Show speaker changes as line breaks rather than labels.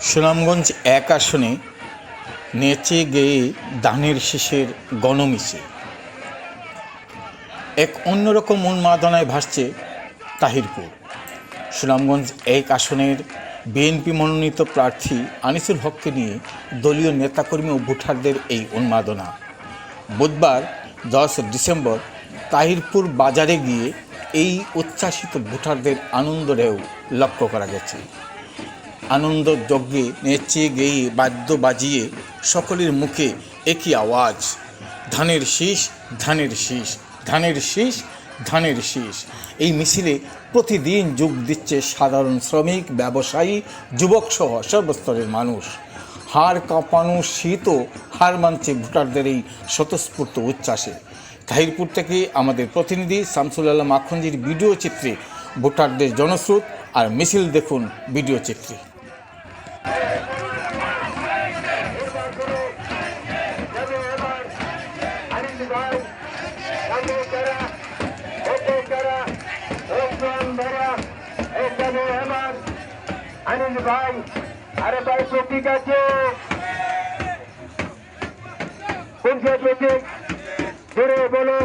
সুনামগঞ্জ এক আসনে নেচে গেয়ে ধানের শীষের গণমিছিল। এক অন্যরকম উন্মাদনায় ভাসছে তাহিরপুর। সুনামগঞ্জ এক আসনের বিএনপি মনোনীত প্রার্থী আনিসুল হককে নিয়ে দলীয় নেতাকর্মী ও ভোটারদের এই উন্মাদনা। বুধবার 10 ডিসেম্বর তাহিরপুর বাজারে গিয়ে এই উচ্ছ্বাসিত ভোটারদের আনন্দ ঢেউ লক্ষ্য করা গেছে। আনন্দ যজ্ঞে নেচে গেয়ে বাদ্য বাজিয়ে সকলের মুখে একই আওয়াজ, ধানের শীষ, ধানের শীষ, ধানের শীষ, ধানের শীষ। এই মিছিলে প্রতিদিন যোগ দিচ্ছে সাধারণ শ্রমিক, ব্যবসায়ী, যুবক সহ সর্বস্তরের মানুষ। হাড় কাঁপানো শীতও হার মানছে ভোটারদের এই স্বতঃস্ফূর্ত উচ্ছ্বাসে। তাহিরপুর থেকে আমাদের প্রতিনিধি শামসুল আলম আখন্দির ভিডিও চিত্রে ভোটারদের জনস্রোত আর মিছিল দেখুন ভিডিও চিত্রে।
अनिल भाई अरे भाई प्रतीक আছে কোন সে প্রতীক জোরে বলো